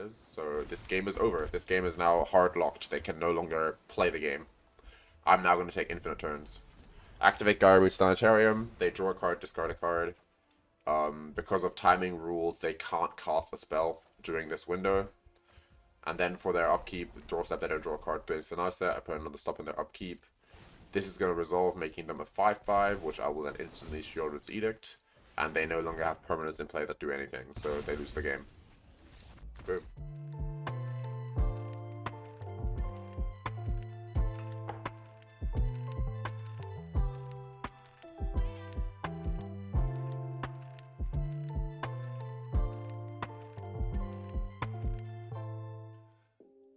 is. So this game is over. This game is now hard locked. They can no longer play the game. I'm now going to take infinite turns. Activate Geier with Sanitarium. They draw a card, discard a card. Because of timing rules, they can't cast a spell during this window. And then for their upkeep, draw step, they don't draw a card. Place a Narset. I put another stop in their upkeep. This is going to resolve, making them a 5/5, which I will then instantly Sheoldred's Edict. And they no longer have permanents in play that do anything, so they lose the game. Boom.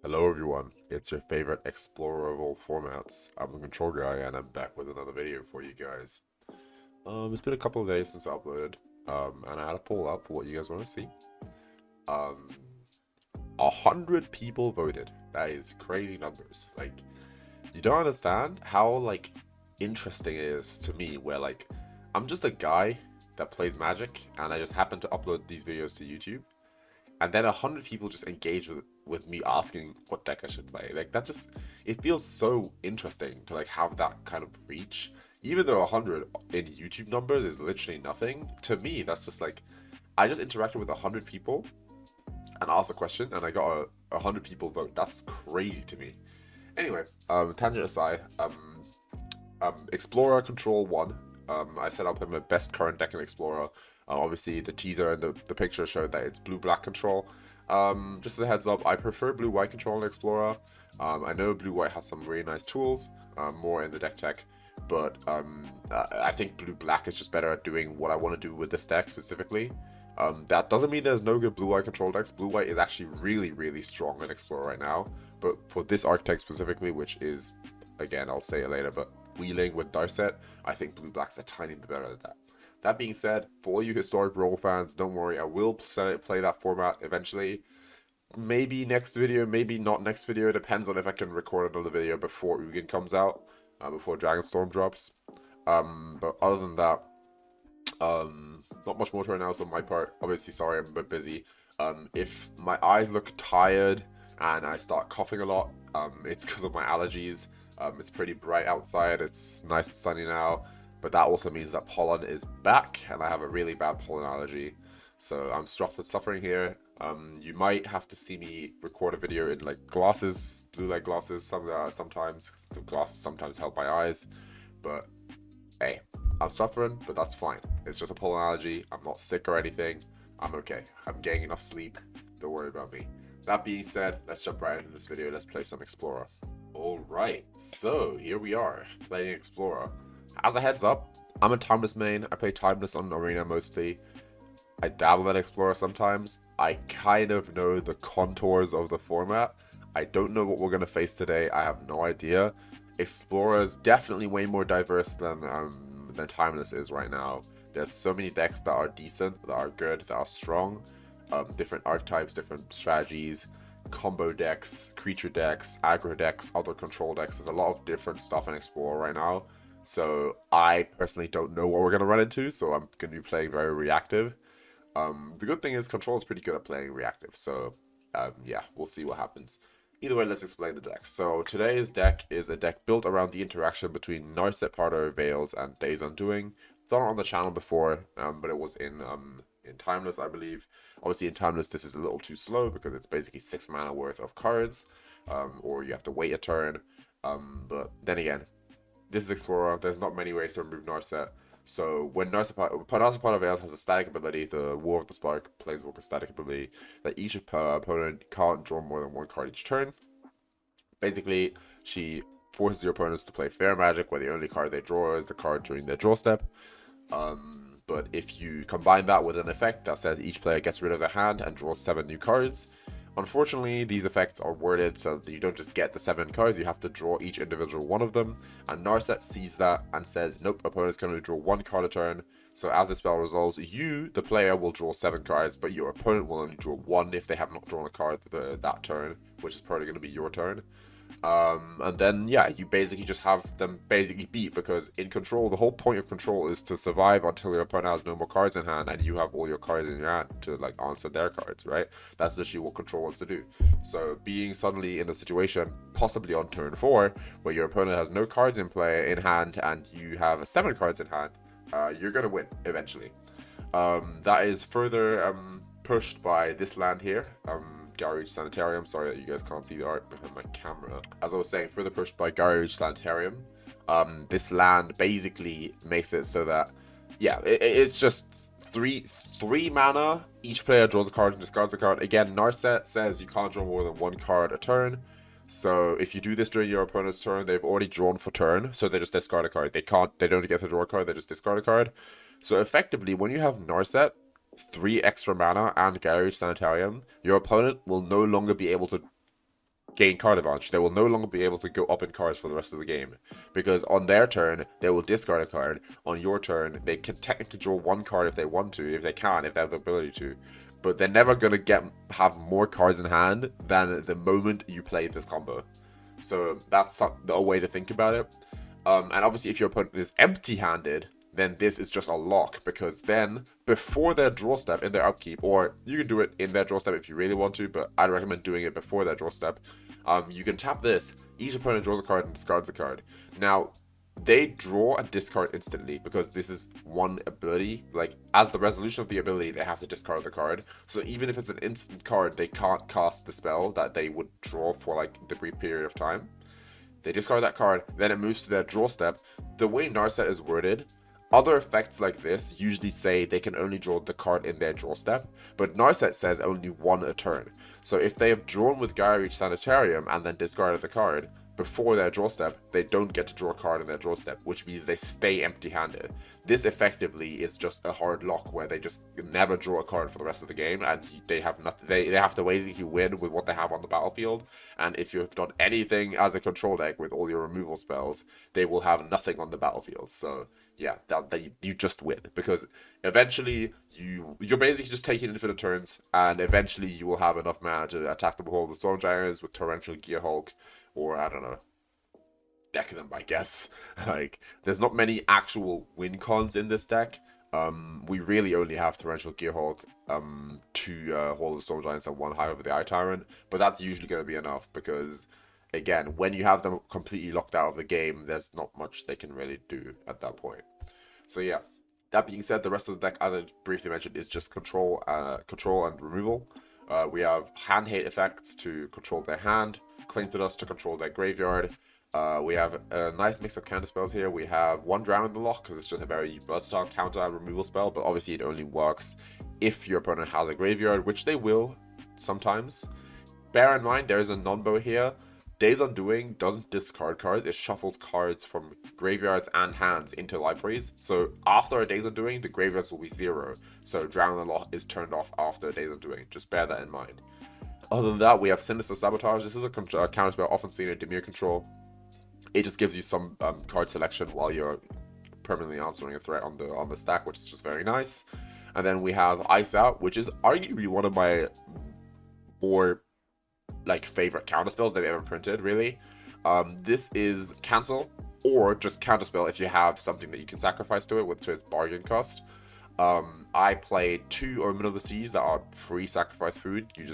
Hello everyone, it's your favorite explorer of all formats. I'm the Control Guy and I'm back with another video for you guys. It's been a couple of days since I uploaded, and I had a poll up for what you guys want to see. 100 people voted. That is crazy numbers. Like, you don't understand how, like, interesting it is to me where, like, I'm just a guy that plays Magic and I just happen to upload these videos to YouTube. And then 100 people just engage with me asking what deck I should play. Like, that just, it feels so interesting to, like, have that kind of reach. Even though 100 in YouTube numbers is literally nothing, to me, that's just like, I just interacted with 100 people and asked a question, and I got 100 people vote. That's crazy to me. Anyway, tangent aside, Explorer Control 1. I said I'll play my best current deck in Explorer. Obviously, the teaser and the picture showed that it's blue-black control. Just as a heads up, I prefer blue-white control in Explorer. I know blue-white has some really nice tools, more in the Decktech, but I think blue-black is just better at doing what I want to do with this deck specifically. That doesn't mean there's no good blue-white control decks. Blue-white is actually really, really strong in Explorer right now, but for this archetype specifically, which is, again, I'll say it later, but wheeling with Narset, I think blue-black's a tiny bit better than that. That being said, for all you historic role fans, don't worry, I will play that format eventually. Maybe next video, maybe not next video. It depends on if I can record another video before Ugin comes out, before Dragon Strom drops. But other than that, not much more to announce on my part. Obviously, sorry, I'm a bit busy. If my eyes look tired and I start coughing a lot, it's because of my allergies. It's pretty bright outside. It's nice and sunny now. But that also means that pollen is back, and I have a really bad pollen allergy. So I'm suffering here. You might have to see me record a video in like glasses, blue light glasses, sometimes. 'Cause the glasses sometimes help my eyes. But hey, I'm suffering, but that's fine. It's just a pollen allergy. I'm not sick or anything. I'm okay. I'm getting enough sleep. Don't worry about me. That being said, let's jump right into this video. Let's play some Explorer. Alright, so here we are, playing Explorer. As a heads up, I'm a Timeless main. I play Timeless on Arena mostly. I dabble at Explorer sometimes. I kind of know the contours of the format. I don't know what we're going to face today. I have no idea. Explorer is definitely way more diverse than Timeless is right now. There's so many decks that are decent, that are good, that are strong. Different archetypes, different strategies, combo decks, creature decks, aggro decks, other control decks. There's a lot of different stuff in Explorer right now. So I personally don't know what we're going to run into, so I'm going to be playing very reactive. The good thing is Control is pretty good at playing reactive, so yeah, we'll see what happens. Either way, let's explain the deck. So today's deck is a deck built around the interaction between Narset, Pardo, Veils, and Days Undoing. Done on the channel before, but it was in Timeless, I believe. Obviously in Timeless this is a little too slow because it's basically 6 mana worth of cards, or you have to wait a turn. But then again, this is Explorer. There's not many ways to remove Narset. So when Narset Pardo Veils has a static ability, the War of the Spark Planeswalker static ability, that each opponent can't draw more than one card each turn. Basically, she forces your opponents to play fair Magic, where the only card they draw is the card during their draw step. But if you combine that with an effect that says each player gets rid of their hand and draws 7 new cards, unfortunately, these effects are worded so that you don't just get the 7 cards, you have to draw each individual one of them, and Narset sees that and says, nope, opponents can only draw 1 card a turn, so as the spell resolves, you, the player, will draw 7 cards, but your opponent will only draw 1 if they have not drawn a card that turn, which is probably going to be your turn. And then, yeah, you basically just have them basically beat, because in control, the whole point of control is to survive until your opponent has no more cards in hand and you have all your cards in your hand to, like, answer their cards, right? That's literally what control wants to do. So being suddenly in a situation, possibly on turn 4, where your opponent has no cards in play in hand and you have 7 cards in hand, you're going to win eventually. That is further pushed by this land here. Geier Sanitarium. Sorry that you guys can't see the art behind my camera. As I was saying, further pushed by Geier Sanitarium. This land basically makes it so that, yeah, it's just three mana. Each player draws a card and discards a card. Again, Narset says you can't draw more than 1 card a turn. So if you do this during your opponent's turn, they've already drawn for turn, so they just discard a card. They don't get to draw a card, they just discard a card. So effectively, when you have Narset, 3 extra mana, and Geier Sanitarium, your opponent will no longer be able to gain card advantage. They will no longer be able to go up in cards for the rest of the game, because on their turn they will discard a card. On your turn, they can technically draw 1 card if they want to, if they have the ability to, but they're never gonna have more cards in hand than the moment you play this combo. So that's a way to think about it. And obviously, if your opponent is empty-handed, then this is just a lock, because then before their draw step in their upkeep, or you can do it in their draw step if you really want to, but I'd recommend doing it before their draw step, you can tap this, each opponent draws a card and discards a card. Now, they draw and discard instantly, because this is one ability. Like, as the resolution of the ability, they have to discard the card. So even if it's an instant card, they can't cast the spell that they would draw for, like, the brief period of time. They discard that card, then it moves to their draw step. The way Narset is worded, other effects like this usually say they can only draw the card in their draw step, but Narset says only 1 a turn. So if they have drawn with Geier Sanitarium and then discarded the card before their draw step, they don't get to draw a card in their draw step, which means they stay empty-handed. This effectively is just a hard lock where they just never draw a card for the rest of the game, and they have nothing. They have to basically win with what they have on the battlefield. And if you've done anything as a control deck with all your removal spells, they will have nothing on the battlefield. So yeah, you just win, because eventually you're basically just taking infinite turns, and eventually you will have enough mana to attack the whole of the Storm Giants with Torrential Gearhulk, or I don't know, deck them, I guess. Like, there's not many actual win cons in this deck. We really only have Torrential Gearhulk, 2 Hall of the Storm Giants, and 1 Hive over the Eye Tyrant, but that's usually going to be enough, because again, when you have them completely locked out of the game, there's not much they can really do at that point. So yeah, that being said, the rest of the deck, as I briefly mentioned, is just control and removal. We have hand hate effects to control their hand, cling to dust to control their graveyard. We have a nice mix of counter spells here. We have 1 Drown in the Loch, because it's just a very versatile counter and removal spell, but obviously it only works if your opponent has a graveyard, which they will sometimes. Bear in mind, there is a non-bow here. Days Undoing doesn't discard cards, it shuffles cards from graveyards and hands into libraries. So after a Days Undoing, the graveyards will be 0. So Drown in the Loch is turned off after a Days Undoing. Just bear that in mind. Other than that, we have Sinister Sabotage. This is a counterspell often seen in Dimir control. It just gives you some card selection while you're permanently answering a threat on the stack, which is just very nice. And then we have Ice Out, which is arguably one of my more favorite counterspells they've ever printed, really. This is cancel, or just counterspell if you have something that you can sacrifice to it to its bargain cost. I played 2 Omen of the Seas that are free sacrifice food. You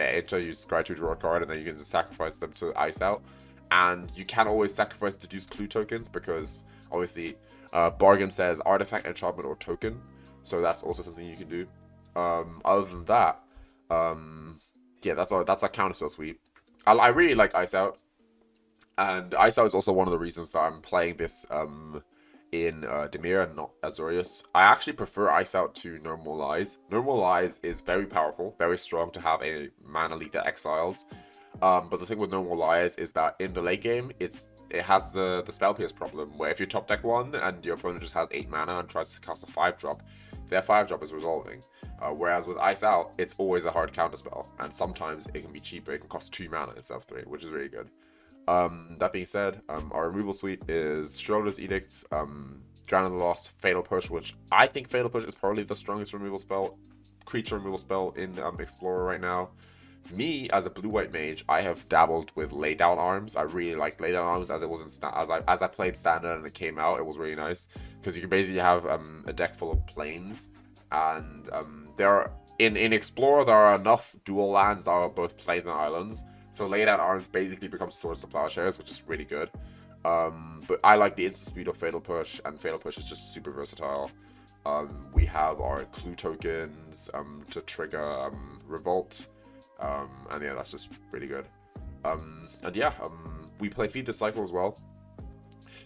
enter, you scry to draw a card, and then you can just sacrifice them to Ice Out. And you can always sacrifice Deduce clue tokens, because obviously bargain says artifact, enchantment, or token, so that's also something you can do. Other than that, yeah, that's our counterspell suite. I really like Ice Out, and Ice Out is also one of the reasons that I'm playing this in Dimir and not Azorius. I actually prefer Ice Out to Normalize. Normalize is very powerful, very strong to have a mana leak that exiles. But the thing with Normalize is that in the late game, it has the Spell Pierce problem, where if you top deck 1 and your opponent just has 8 mana and tries to cast a 5-drop, their 5-drop is resolving. Whereas with Ice Out, it's always a hard counterspell, and sometimes it can be cheaper. It can cost 2 mana instead of 3, which is really good. That being said, our removal suite is Sheoldred's Edicts, Drown in the Lost, Fatal Push, which I think Fatal Push is probably the strongest creature removal spell in Explorer right now. Me as a blue-white mage, I have dabbled with laydown arms. I really like laydown arms as it was in as I played standard and it came out. It was really nice because you can basically have a deck full of planes, and there are in Explorer there are enough dual lands that are both plains and islands. So laydown arms basically become Swords to Plowshares, which is really good. But I like the instant speed of Fatal Push, and Fatal Push is just super versatile. We have our clue tokens to trigger Revolt. And yeah, that's just really good. And yeah, we play Feed the Cycle as well.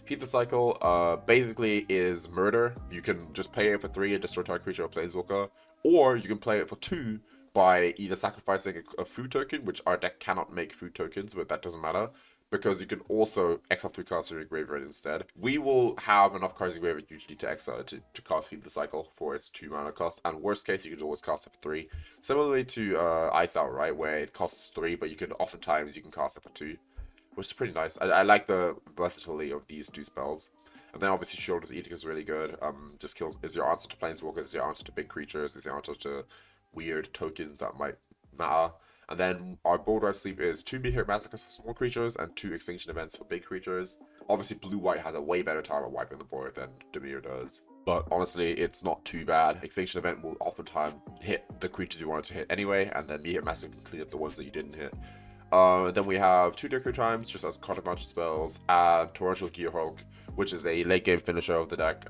Feed the Cycle basically is murder. You can just pay it for 3 and destroy target creature or planeswalker, or you can play it for 2 by either sacrificing a food token, which our deck cannot make food tokens, but that doesn't matter, because you can also exile 3 cards from your graveyard instead. We will have enough cards in graveyard usually to exile to cast Feed the Cycle for its 2 mana cost, and worst case you can always cast it for 3. Similarly to Ice Out, right, where it costs 3, but you can oftentimes cast it for 2, which is pretty nice. I like the versatility of these 2 spells. And then obviously Sheoldred's Edict is really good. Just kills, is your answer to planeswalkers, is your answer to big creatures, is your answer to weird tokens that might matter. And then our Bold Red Sleep is 2 Meathook Massacres for small creatures and 2 Extinction Events for big creatures. Obviously, Blue-White has a way better time at wiping the board than Dimir does. But honestly, it's not too bad. Extinction Event will oftentimes hit the creatures you wanted to hit anyway, and then Meathook Massacre can clean up the ones that you didn't hit. Then we have 2 Decrypt Times, just as counterpunch spells, and Torrential Gearhulk, which is a late game finisher of the deck.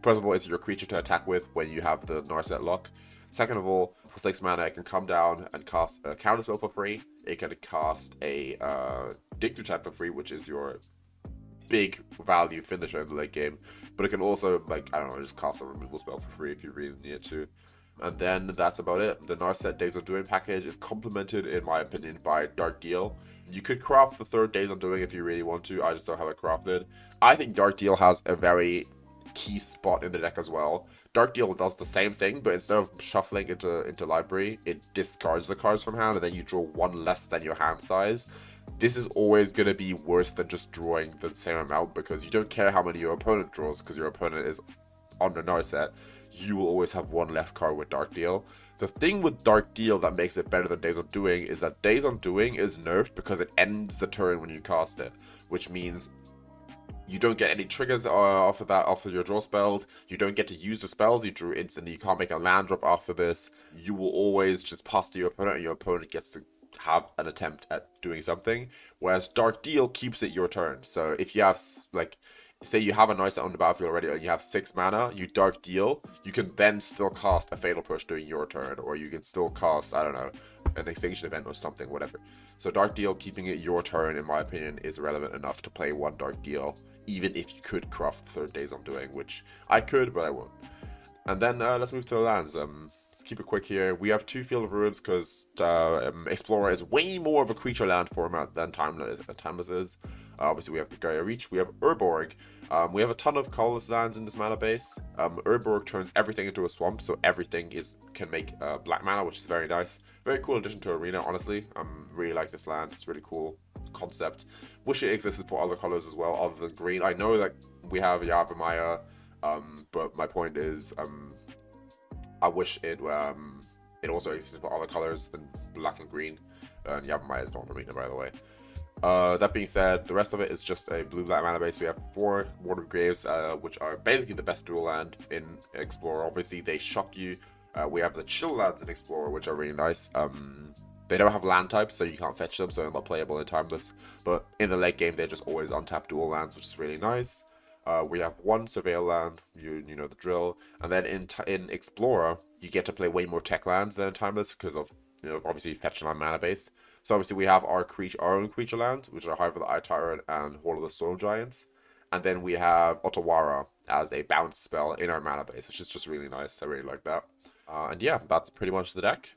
First of all, it's your creature to attack with when you have the Narset lock. Second of all, for 6 mana, it can come down and cast a counter spell for free. It can cast a Dig Through Time for free, which is your big value finisher in the late game. But it can also, like, I don't know, just cast a removal spell for free if you really need to. And then that's about it. The Narset Days of Doing package is complemented, in my opinion, by Dark Deal. You could craft the 3rd Days of Doing if you really want to. I just don't have it crafted. I think Dark Deal has a very key spot in the deck as well. Dark Deal does the same thing, but instead of shuffling into library, it discards the cards from hand, and then you draw 1 less than your hand size. This is always going to be worse than just drawing the same amount, because you don't care how many your opponent draws, because your opponent is on the Narset. You will always have 1 less card with Dark Deal. The thing with Dark Deal that makes it better than Days of Doing is that Days of Doing is nerfed because it ends the turn when you cast it, which means you don't get any triggers off of your draw spells. You don't get to use the spells you drew instantly. You can't make a land drop after this. You will always just pass to your opponent, and your opponent gets to have an attempt at doing something. Whereas Dark Deal keeps it your turn. So if you have, like, say you have a Narset on the battlefield already and you have 6 mana, you Dark Deal, you can then still cast a Fatal Push during your turn, or you can still cast, I don't know, an Extinction Event or something, whatever. So Dark Deal, keeping it your turn, in my opinion, is relevant enough to play 1 Dark Deal, even if you could craft 3rd Days of Doing, which I could, but I won't. And then let's move to the lands. Let's keep it quick here. We have 2 Field of Ruins because Explorer is way more of a creature land format than Timeless is. Obviously, we have the Geier Reach. We have Urborg. We have a ton of colorless lands in this mana base. Urborg turns everything into a swamp, so everything can make black mana, which is very nice. Very cool addition to Arena, honestly. Really like this land. It's really cool concept. Wish it existed for other colors as well, other than green. I know that we have Yawgmoth, but my point is, I wish it also existed for other colors than black and green. And Yawgmoth is not Arena, by the way. That being said, the rest of it is just a blue-black mana base. We have 4 Watery Graves, which are basically the best dual land in Explorer. Obviously, they shock you. We have the chill lands in Explorer, which are really nice. They don't have land types, so you can't fetch them, so they're not playable in Timeless. But in the late game, they're just always untapped dual lands, which is really nice. We have 1 Surveil land, you know the drill. And then in Explorer, you get to play way more tech lands than in Timeless because of, obviously, fetch land mana base. So obviously we have our own creature lands, which are Hive the Eye Tyrant and Hall of the Storm Giants. And then we have Otawara as a bounce spell in our mana base, which is just really nice. I really like that. And yeah, that's pretty much the deck.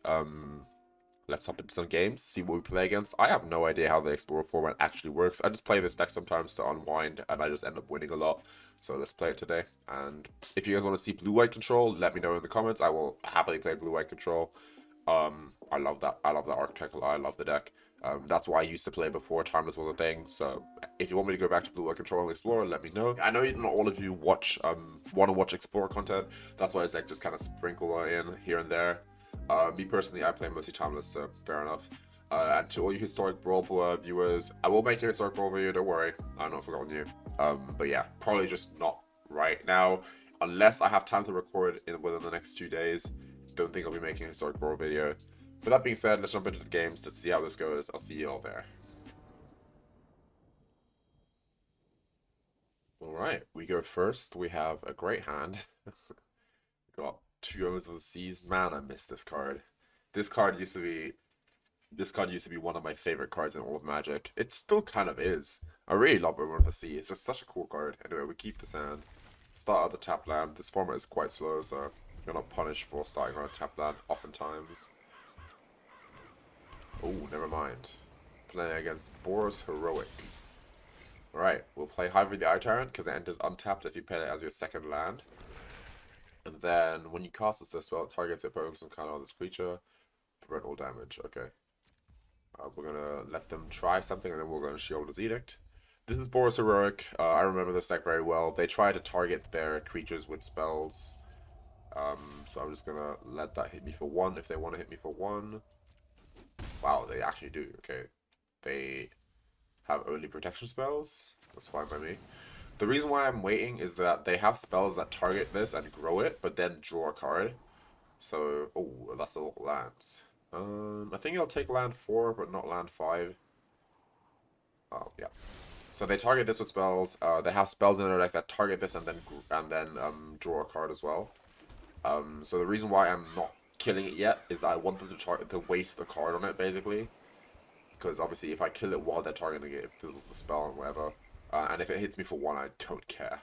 Let's hop into some games, see what we play against. I have no idea how the Explorer format actually works. I just play this deck sometimes to unwind, and I just end up winning a lot. So let's play it today. And if you guys want to see blue-white control, let me know in the comments. I will happily play blue-white control. I love that. I love that archetype. I love the deck. That's why I used to play before Timeless was a thing. So if you want me to go back to blue-white control and Explorer, let me know. I know not all of you want to watch Explorer content. That's why it's like just kind of sprinkle in here and there. Me personally, I play mostly timeless, so fair enough. And to all you Historic Brawl viewers, I will make a Historic Brawl video, don't worry. I've not forgotten you. But yeah, probably just not right now. Unless I have time to record within the next 2 days. Don't think I'll be making a Historic Brawl video. But that being said, let's jump into the games. Let's see how this goes. I'll see you all there. Alright, we go first. We have a great hand. Got 2 Omens of the Seas. Man, I miss this card. This card used to be one of my favorite cards in all of Magic. It still kind of is. I really love Omens of the Sea. It's just such a cool card. Anyway, we keep this hand. Start out the tap land. This format is quite slow, so you're not punished for starting on a tap land oftentimes. Oh, never mind. Playing against Boros Heroic. Alright, we'll play Hive with the Eye Tyrant because it enters untapped if you play it as your second land. And then when you cast this spell, it targets your opponent some kind of this creature. Prevent all damage. Okay. We're gonna let them try something and then we're gonna Sheoldred's Edict. This is Boros Heroic. I remember this deck very well. They try to target their creatures with spells. So I'm just gonna let that hit me for 1 if they want to hit me for 1. Wow, they actually do. Okay. They have only protection spells. That's fine by me. The reason why I'm waiting is that they have spells that target this and grow it, but then draw a card. So, oh, that's a lot of lands. I think I'll take land 4, but not land 5. Oh, yeah. So they target this with spells. They have spells in their deck that target this and then draw a card as well. So the reason why I'm not killing it yet is that I want them to waste the card on it, basically. Because obviously if I kill it while they're targeting it, it fizzles the spell and whatever. And if it hits me for 1, I don't care.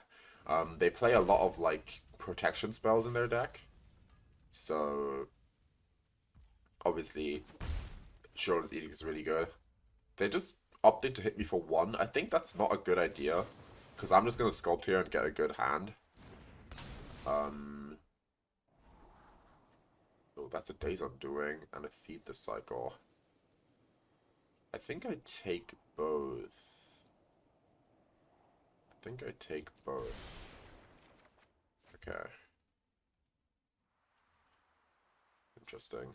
They play a lot of, like, protection spells in their deck. So, obviously, Sheoldred's Edict is really good. They just opted to hit me for 1. I think that's not a good idea. Because I'm just going to Sculpt here and get a good hand. Oh, that's a Days Undoing and a Feed the Cycle. I think I take both. Okay. Interesting.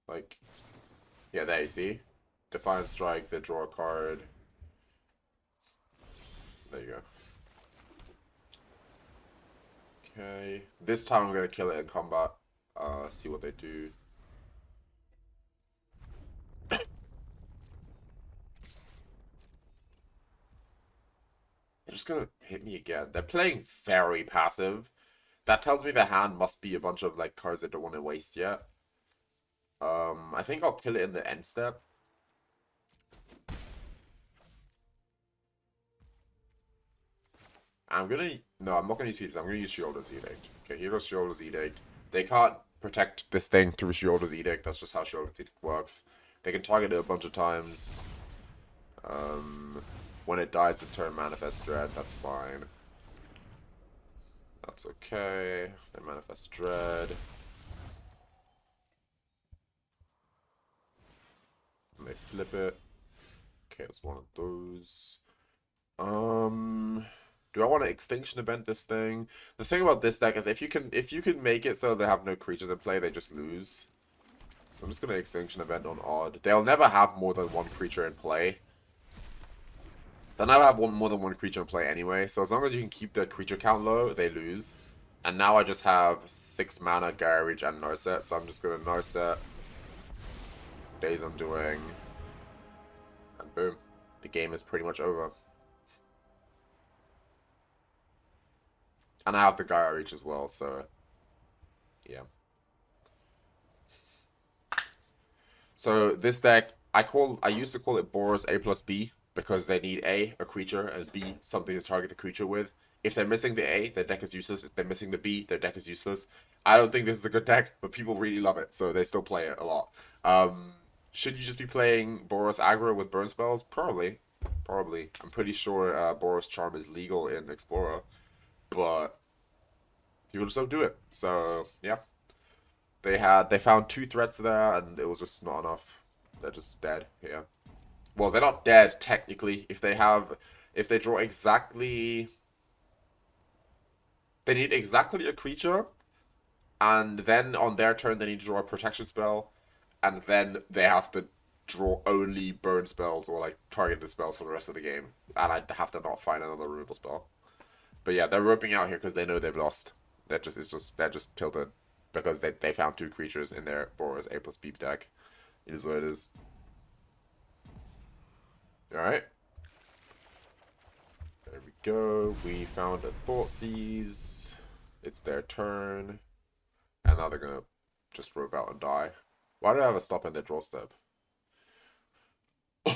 Like, yeah, there you see. Defiant Strike, they draw a card. There you go. Okay. This time I'm gonna kill it in combat. See what they do. They're just gonna hit me again. They're playing very passive. That tells me the hand must be a bunch of like cards I don't want to waste yet. I think I'll kill it in the end step. No, I'm not gonna use Feeds. I'm gonna use Sheoldred's Edict. Okay, here goes Sheoldred's Edict. They can't protect this thing through Sheoldred's Edict. That's just how Sheoldred's Edict works. They can target it a bunch of times. When it dies this turn, Manifest Dread. That's fine. That's okay. They Manifest Dread. And they flip it. Okay, it's one of those. Do I want to Extinction Event this thing? The thing about this deck is if you can make it so they have no creatures in play, they just lose. So I'm just gonna Extinction Event on Odd. They'll never have more than 1 creature in play. They'll never have more than 1 creature in play anyway. So as long as you can keep the creature count low, they lose. And now I just have 6 mana, Geier and Narset. So I'm just gonna Narset. Days Undoing. And boom. The game is pretty much over. And I have the Geier as well, so yeah. So this deck, I used to call it Boros A+B because they need a creature, and B, something to target the creature with. If they're missing the A, their deck is useless. If they're missing the B, their deck is useless. I don't think this is a good deck, but people really love it, so they still play it a lot. Should you just be playing Boros aggro with burn spells? Probably. I'm pretty sure Boros Charm is legal in Explorer, but people just don't do it. So yeah, they found 2 threats there, and it was just not enough. They're just dead here. Well, they're not dead technically. If they draw exactly, they need exactly a creature and then on their turn they need to draw a protection spell, and then they have to draw only burn spells or like targeted spells for the rest of the game, and I'd have to not find another removal spell. But yeah, they're roping out here because they know they've lost. They're just tilted because they found 2 creatures in their Boros A+B deck. It is what it is. All right. There we go. We found a Thoughtseize. It's their turn, and now they're gonna just rope out and die. Why do I have a stop in their draw step? We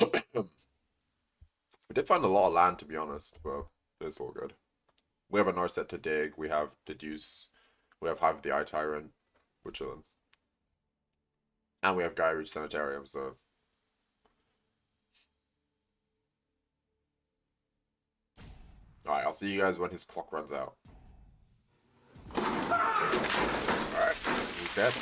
did find a lot of land, to be honest, but it's all good. We have a Narset to dig. We have Deduce. We have Hive the Eye Tyrant. We're chilling. And we have Geier Sanitarium, so. Alright, I'll see you guys when his clock runs out. Alright, he's dead.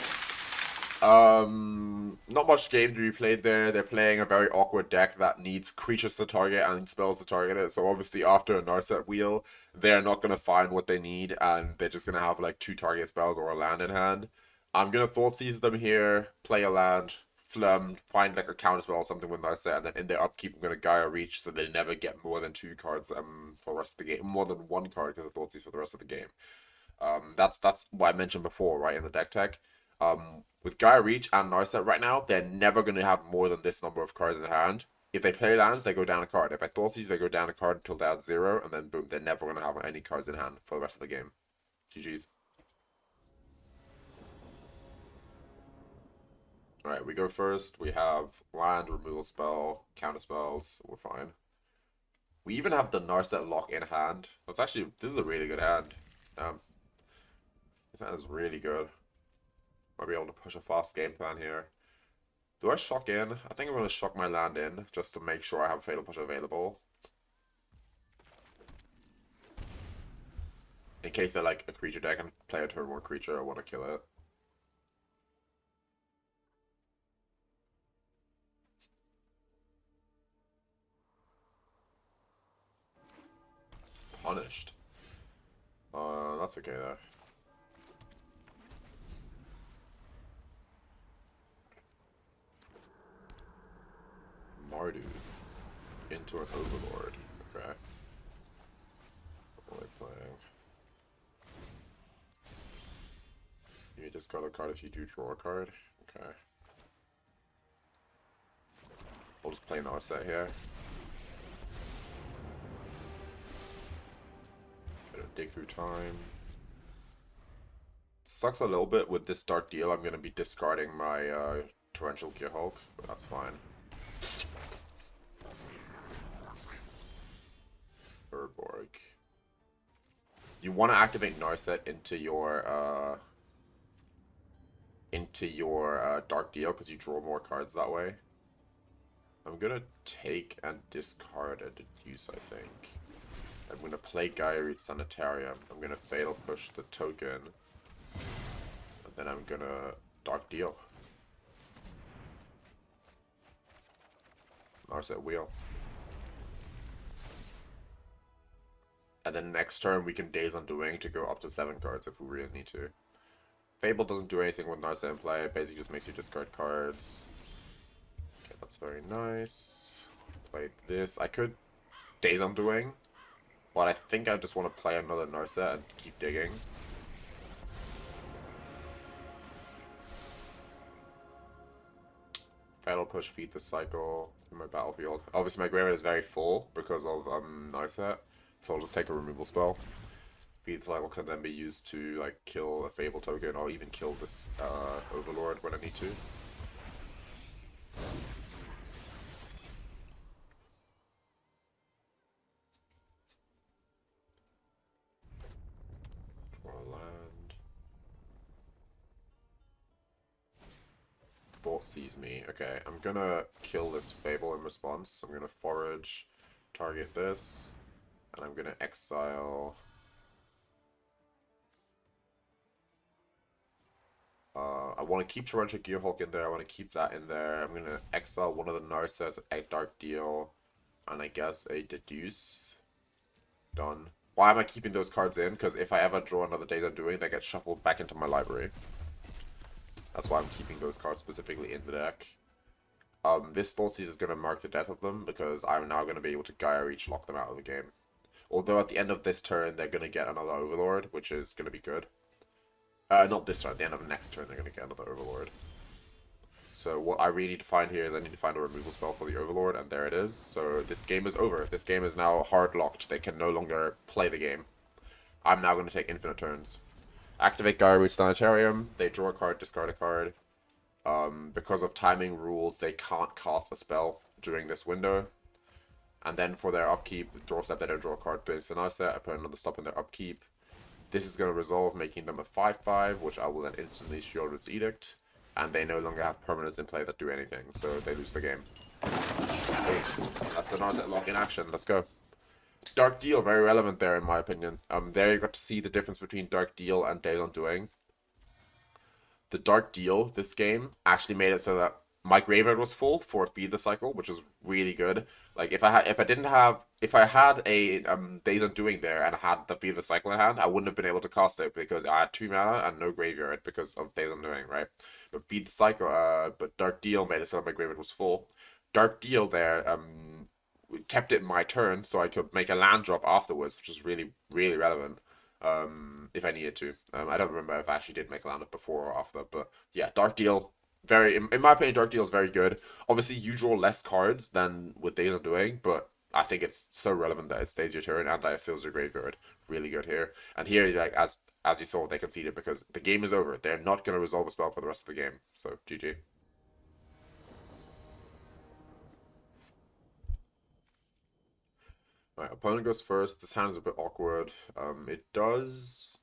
Not much game to be played there. They're playing a very awkward deck that needs creatures to target and spells to target it. So obviously after a Narset wheel, they're not going to find what they need, and they're just going to have like 2 target spells or a land in hand. I'm going to Thoughtseize them here, play a land, find like a counter spell or something with Narset, and then in their upkeep I'm going to Geier Reach so they never get more than 2 cards for the rest of the game. More than 1 card because of Thoughtseize for the rest of the game. That's what I mentioned before, right, in the deck tech. With Geier Reach and Narset right now, they're never going to have more than this number of cards in hand. If they play lands, they go down a card. If I Thoughtseize, they go down a card until they're at 0, and then boom, they're never going to have any cards in hand for the rest of the game. GG's. Alright, we go first. We have land, removal spell, counter spells. We're fine. We even have the Narset lock in hand. This is a really good hand. This hand is really good. Might be able to push a fast game plan here. Do I shock in? I think I'm going to shock my land in just to make sure I have Fatal Push available. In case they're like a creature deck and play a turn 1 creature, I want to kill it. Punished. That's okay though. Mardu into an Overlord. Okay. What am I playing? You discard a card if you do draw a card. Okay. I'll just play an Narset here. Gonna dig through time. Sucks a little bit with this Dark Deal. I'm gonna be discarding my Torrential Gearhulk, but that's fine. Urborg. You want to activate Narset into your Dark Deal because you draw more cards that way. I'm gonna take and discard a Deduce, I think. I'm gonna play Geier Sanitarium. I'm gonna Fatal Push the token. And then I'm gonna Dark Deal. Narset wheel. And then next turn we can Days Undoing to go up to 7 cards if we really need to. Fable doesn't do anything with Narset in play. It basically just makes you discard cards. Okay, that's very nice. Play this. I could Days Undoing, but I think I just want to play another Narset and keep digging. Fatal Push, feed the cycle in my battlefield. Obviously my graveyard is very full because of Narset, so I'll just take a removal spell. Feed the cycle can then be used to like kill a Fable token or even kill this Overlord when I need to. Draw a land. Thoughtseize me. Okay, I'm gonna kill this Fable in response. I'm gonna forage, target this, and I'm gonna exile. I want to keep Torrential Gearhulk in there. I want to keep that in there. I'm gonna exile one of the Narsets, a Dark Deal, and I guess a Deduce. Done. Why am I keeping those cards in? Because if I ever draw another Days Undoing, they get shuffled back into my library. That's why I'm keeping those cards specifically in the deck. This Thoughtseize is going to mark the death of them, because I'm now going to be able to Geier each lock them out of the game. Although at the end of this turn, they're going to get another Overlord, which is going to be good. Not this turn, at the end of the next turn, they're going to get another Overlord. So what I really need to find here is I need to find a removal spell for the Overlord, and there it is. So this game is over. This game is now hard locked. They can no longer play the game. I'm now going to take infinite turns. Activate Geier with Sanitarium. They draw a card, discard a card. Because of timing rules, they can't cast a spell during this window. And then for their upkeep, draw step, they don't draw a card. It's a Narset. I put another stop in their upkeep. This is going to resolve, making them a 5/5, which I will then instantly Sheoldred's Edict. And they no longer have permanents in play that do anything, so they lose the game. That's the Narset lock in action. Let's go. Dark Deal, very relevant there in my opinion. There you got to see the difference between Dark Deal and Days Undoing. The Dark Deal, this game, actually made it so that my graveyard was full for Feed the Cycle, which was really good. Like if I had a Days Undoing there and I had the Feed the Cycle in hand, I wouldn't have been able to cast it because I had 2 mana and no graveyard because of Days Undoing, right? But Feed the Cycle, but Dark Deal made it so that my graveyard was full. Dark Deal there, kept it in my turn so I could make a land drop afterwards, which is really, really relevant. If I needed to. I don't remember if I actually did make a land up before or after, but yeah, Dark Deal, very, in my opinion, Dark Deal is very good. Obviously, you draw less cards than what Days Undoing, but I think it's so relevant that it stays your turn and that it fills your graveyard. Really good here. And here, like as you saw, they conceded because the game is over. They're not going to resolve a spell for the rest of the game. So, GG. Alright, opponent goes first. This hand is a bit awkward. It does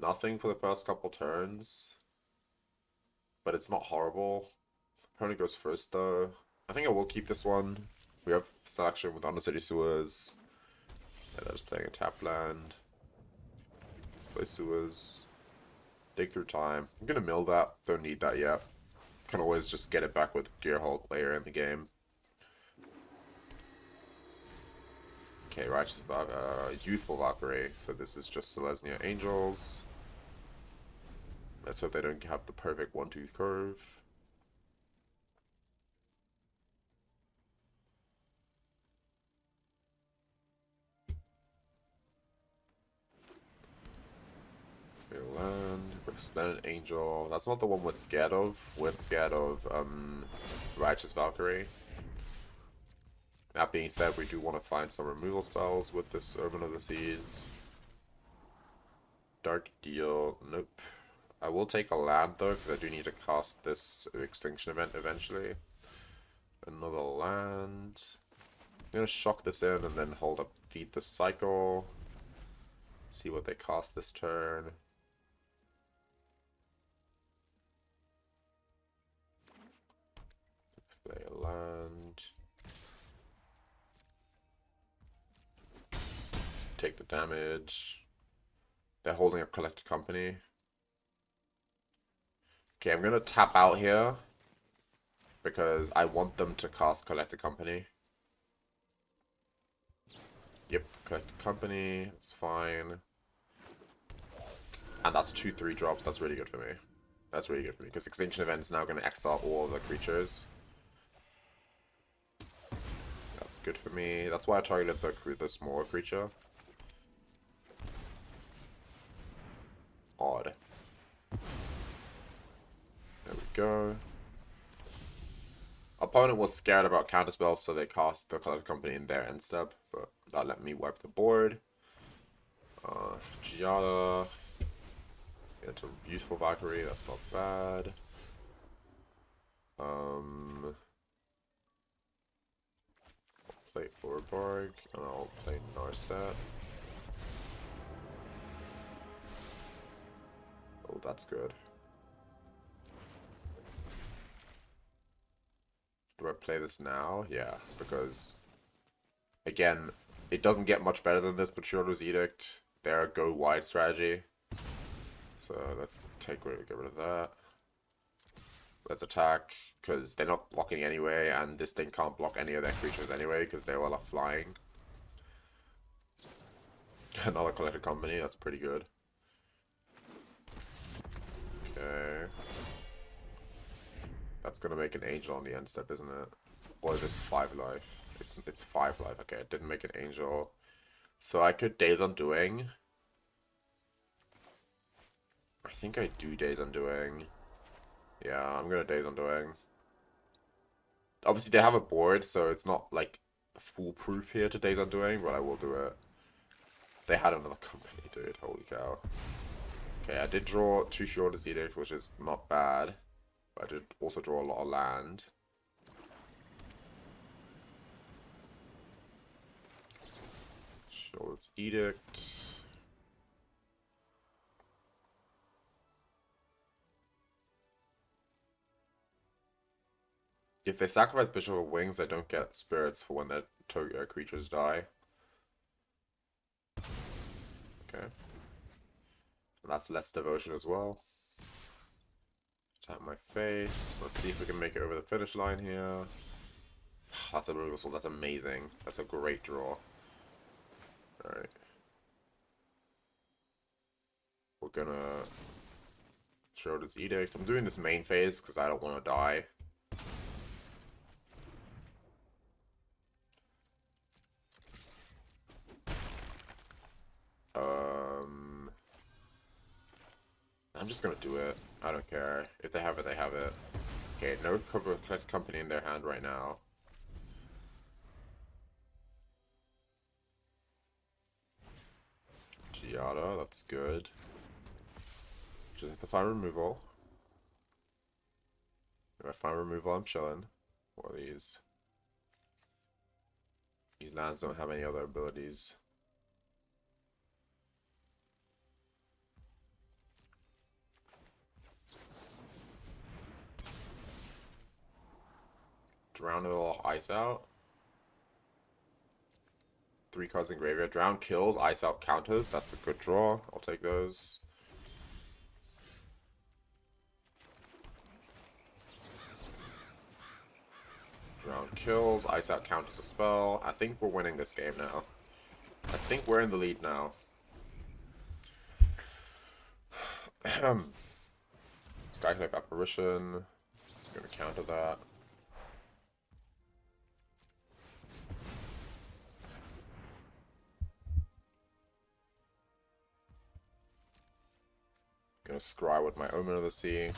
nothing for the first couple turns, but it's not horrible. Opponent goes first though. I think I will keep this one. We have selection with Undercity Sewers. Yeah, they're just playing a tap land. Let's play Sewers. Dig through time. I'm gonna mill that. Don't need that yet. Can always just get it back with Gearhulk later in the game. Okay, Righteous Youthful Valkyrie. So this is just Selesnia Angels. Let's hope they don't have the perfect 1-2 curve. Land, Resplendent Angel. That's not the one we're scared of. We're scared of Righteous Valkyrie. That being said, we do want to find some removal spells with this Urban of the Seas. Dark Deal, nope. I will take a land though, because I do need to cast this Extinction Event eventually. Another land. I'm going to shock this in and then hold up Feed the Cycle. See what they cost this turn. Play a land. Take the damage. They're holding up Collected Company. Okay, I'm gonna tap out here because I want them to cast Collected Company. Yep, Collected Company, it's fine. And that's 2/3 drops, that's really good for me. That's really good for me, because Extinction Event is now going to exile all of the creatures. That's good for me. That's why I targeted the smaller creature. Odd. There we go. Opponent was scared about counterspells, so they cast the Collected Company in their end step, but that let me wipe the board. Giada. Get a Useful Valkyrie, that's not bad. I'll play Urborg, and I'll play Narset. Oh, that's good. Do I play this now? Yeah, because again, it doesn't get much better than this, but Sheoldred's Edict, they're a go wide strategy. So let's get rid of that. Let's attack, because they're not blocking anyway, and this thing can't block any of their creatures anyway, because they all are flying. Another collected company, that's pretty good. Okay. That's gonna make an angel on the end step, isn't it? Or is this 5 life? It's 5 life. Okay, it didn't make an angel. So I could Days Undoing. I think I do Days Undoing. Yeah, I'm gonna Days Undoing. Obviously they have a board, so it's not like foolproof here to Days Undoing, but I will do it. They had another company, dude. Holy cow. Okay, I did draw 2 Sheoldred's Edict, which is not bad. But I did also draw a lot of land. Sheoldred's Edict. If they sacrifice Bishop of Wings, they don't get spirits for when their creatures die. Okay. And that's less devotion as well. Tap my face. Let's see if we can make it over the finish line here. That's a removal sword. That's amazing. That's a great draw. Alright. We're gonna show this edict. I'm doing this main phase because I don't want to die. I'm just gonna do it. I don't care. If they have it, they have it. Okay, no company in their hand right now. Giada, that's good. Just have to find removal. If I find removal, I'm chilling. What are these? These lands don't have any other abilities. Drown a little ice out. 3 cards in graveyard. Drown kills, ice out counters. That's a good draw. I'll take those. Drown kills, ice out counters a spell. I think we're winning this game now. I think we're in the lead now. Skyclave Apparition. Gonna counter that. Gonna scry with my Omen of the Sea.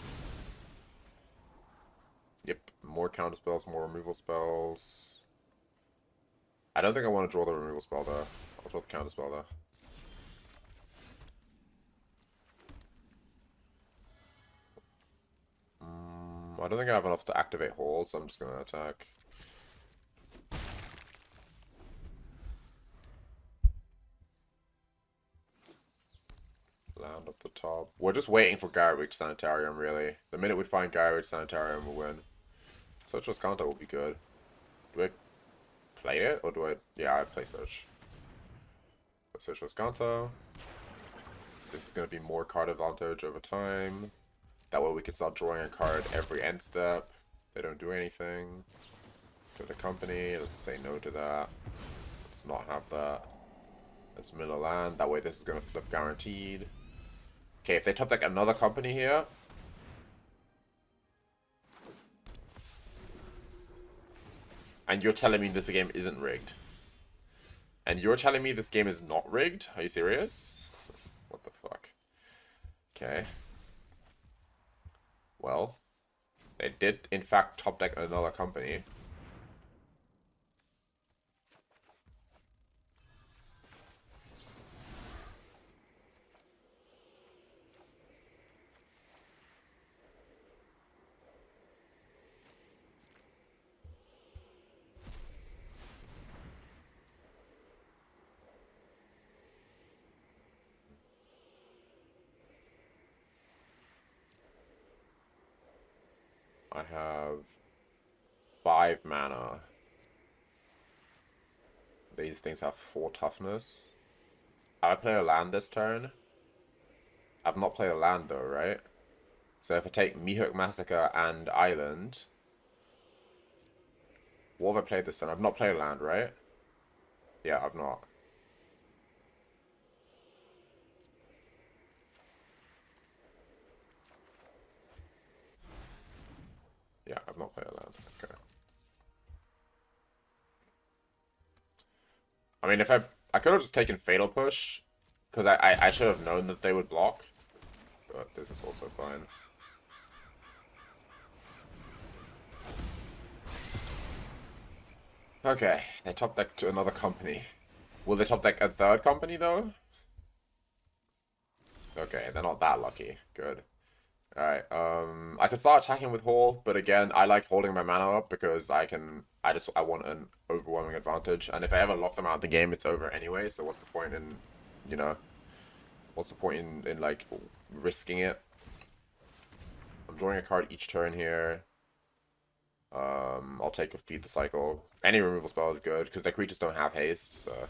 Yep, more counter spells, more removal spells. I don't think I want to draw the removal spell though. I'll draw the counter spell though. I don't think I have enough to activate Hold, so I'm just gonna attack. Land up the top. We're just waiting for Geier Sanitarium, really. The minute we find Geier Sanitarium, we'll win. Search Azcanta will be good. Do I play it, or do I... Yeah, I play Search. But Search Azcanta. This is going to be more card advantage over time. That way we can start drawing a card every end step. They don't do anything. Go to company. Let's say no to that. Let's not have that. Let's mill a land. That way this is going to flip guaranteed. Okay, if they top deck another company here. And you're telling me this game isn't rigged. And you're telling me this game is not rigged? Are you serious? What the fuck? Okay. Well, they did in fact top deck another company. I have 5 mana. These things have 4 toughness. I play a land this turn. I've not played a land though, right? So if I take Meathook Massacre and Island, what have I played this turn? I've not played a land, right? Yeah, I've not. Yeah, I've not played a land. Okay. I mean, if I could have just taken Fatal Push, because I should have known that they would block, but this is also fine. Okay, they top deck to another company. Will they top deck a third company though? Okay, they're not that lucky. Good. Alright, I can start attacking with Haul, but again, I like holding my mana up because I want an overwhelming advantage, and if I ever lock them out of the game, it's over anyway, so what's the point in, you know, what's the point in like, risking it? I'm drawing a card each turn here. I'll take a Feed the Cycle. Any removal spell is good, because their creatures don't have haste, so...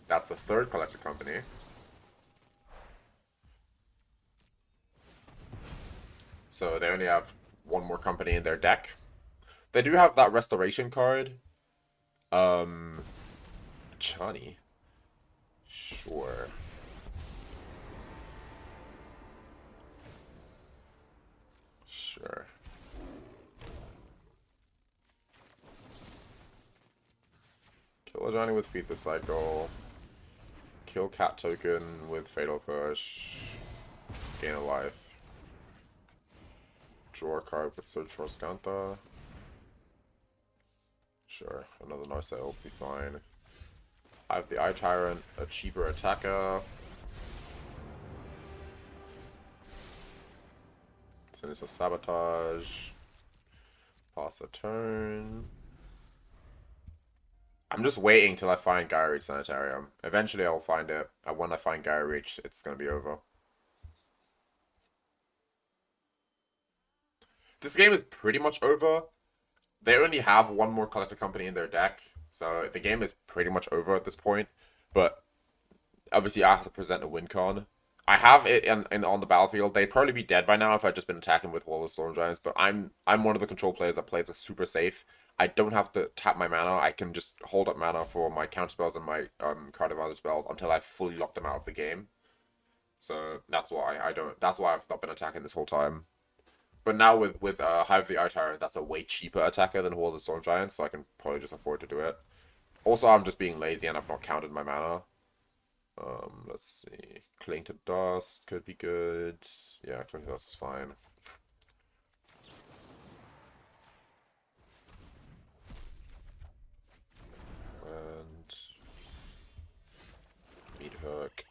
That's the third collector company. So they only have one more company in their deck. They do have that restoration card. Chani. Sure. Sure. Kill a Johnny with Feed the Cycle. Kill Cat Token with Fatal Push. Gain a life. Draw a card with Search for Azcanta. Sure, another Narset will be fine. I have the Eye Tyrant, a cheaper attacker. Sinister Sabotage. Pass a turn. I'm just waiting till I find Geier Reach Sanitarium. Eventually I'll find it, and when I find Geier Reach, it's gonna be over. This game is pretty much over. They only have one more collector company in their deck, so the game is pretty much over at this point. But obviously I have to present a win con. I have it on the battlefield. They'd probably be dead by now if I'd just been attacking with Wall of Storm Giants, but I'm one of the control players that plays it super safe. I don't have to tap my mana. I can just hold up mana for my counter spells and my card advantage spells until I fully lock them out of the game. So that's why I've not been attacking this whole time. But now with Hive the Eye Tyrant, that's a way cheaper attacker than Horde of Storm Giants, so I can probably just afford to do it. Also, I'm just being lazy and I've not counted my mana. Let's see. Cling to Dust could be good. Yeah, Cling to Dust is fine. And Meathook.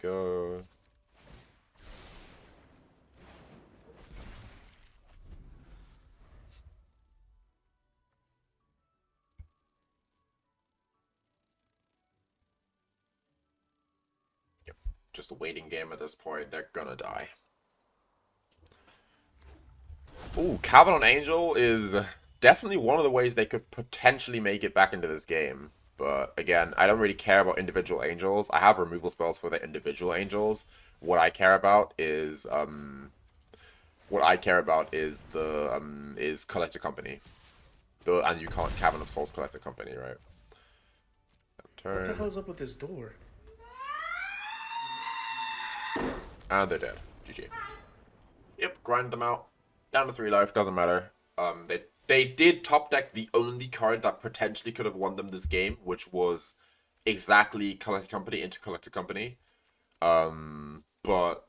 Go. Yep. Just a waiting game at this point. They're gonna die. Ooh, Calvin Angel is definitely one of the ways they could potentially make it back into this game. But again, I don't really care about individual angels. I have removal spells for the individual angels. What I care about is the is Collector Company. And you can't Cavern of Souls Collector Company, right? Turn. What the hell's up with this door? And they're dead. GG. Yep, grind them out. Down to 3 life, doesn't matter. They did top deck the only card that potentially could have won them this game, which was exactly Collector Company into Collector Company. But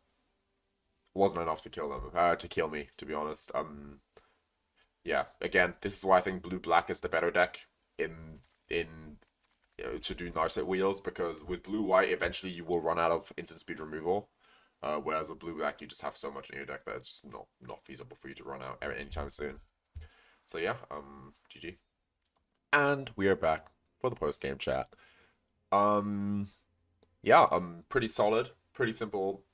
wasn't enough to kill them. To kill me, to be honest. Yeah, again, this is why I think blue-black is the better deck in to do Narset wheels, because with blue-white, eventually you will run out of instant speed removal. Whereas with blue-black, you just have so much in your deck that it's just not feasible for you to run out anytime soon. So yeah, GG. And we are back for the post-game chat. Yeah, pretty solid, pretty simple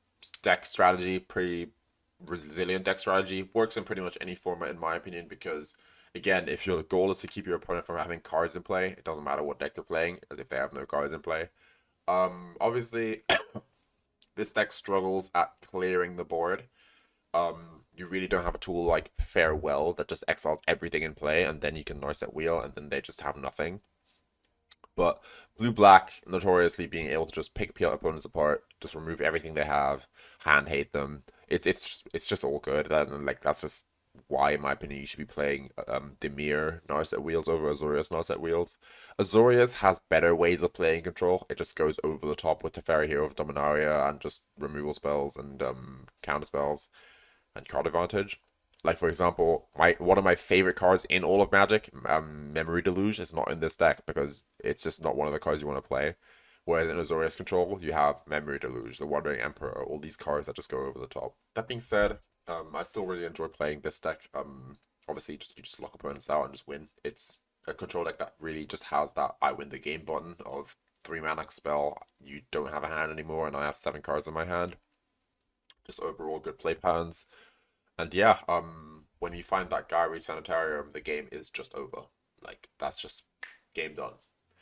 deck strategy, pretty resilient deck strategy. Works in pretty much any format in my opinion, because again, if your goal is to keep your opponent from having cards in play, it doesn't matter what deck they're playing, as if they have no cards in play. Obviously, this deck struggles at clearing the board. you really don't have a tool like Farewell that just exiles everything in play, and then you can Narset Wheel, and then they just have nothing. But blue-black, notoriously being able to just pick opponents apart, just remove everything they have, hand hate them. It's just all good, and like that's just why, in my opinion, you should be playing Dimir Narset Wheels over Azorius Narset Wheels. Azorius has better ways of playing control. It just goes over the top with Teferi Hero of Dominaria and just removal spells and counter spells and card advantage. Like, for example, one of my favorite cards in all of Magic, Memory Deluge, is not in this deck because it's just not one of the cards you want to play. Whereas in Azorius Control, you have Memory Deluge, the Wandering Emperor, all these cards that just go over the top. That being said, I still really enjoy playing this deck. Obviously, you just lock opponents out and just win. It's a control deck that really just has that I win the game button of 3-mana spell. You don't have a hand anymore, and I have 7 cards in my hand. Just overall good play patterns. And yeah, when you find that Geier Sanitarium, the game is just over. Like, that's just game done.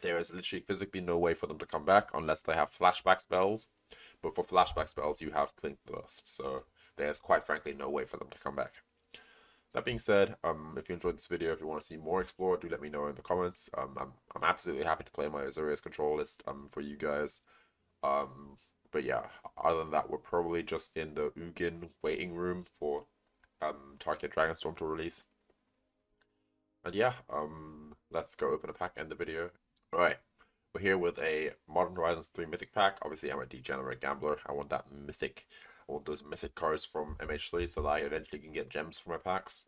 There is literally physically no way for them to come back unless they have flashback spells. But for flashback spells, you have Clink Burst. So there's quite frankly no way for them to come back. That being said, if you enjoyed this video, if you want to see more Explore, do let me know in the comments. I'm absolutely happy to play my Azorius control list for you guys. But yeah, other than that, we're probably just in the Ugin waiting room for Tarkir Dragon Strom to release. And yeah, let's go open a pack, end the video. Alright, we're here with a Modern Horizons 3 Mythic pack. Obviously, I'm a degenerate gambler. I want that mythic. I want those mythic cards from MH3 so that I eventually can get gems for my packs.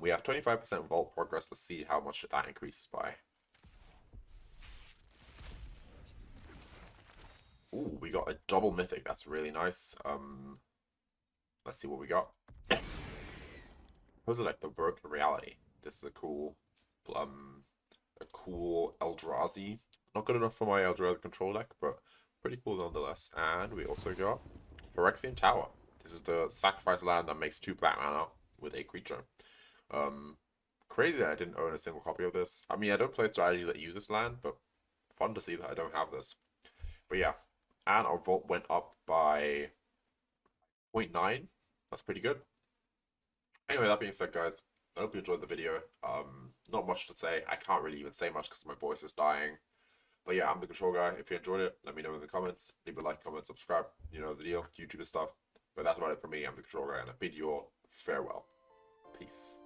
We have 25% vault progress. Let's see how much that increases by. Ooh, we got a double mythic. That's really nice. Let's see what we got. Those are like the broken reality. This is a cool Eldrazi. Not good enough for my Eldrazi control deck, but pretty cool nonetheless. And we also got Phyrexian Tower. This is the sacrifice land that makes 2 black mana with a creature. Crazy that I didn't own a single copy of this. I mean, I don't play strategies that use this land, but fun to see that I don't have this. But yeah, and our vault went up by 0.9. That's pretty good. Anyway, that being said, guys, I hope you enjoyed the video. Not much to say. I can't really even say much because my voice is dying. But yeah, I'm the Control Guy. If you enjoyed it, let me know in the comments. Leave a like, comment, subscribe. You know the deal. YouTube stuff. But that's about it for me. I'm the Control Guy, and I bid you all farewell. Peace.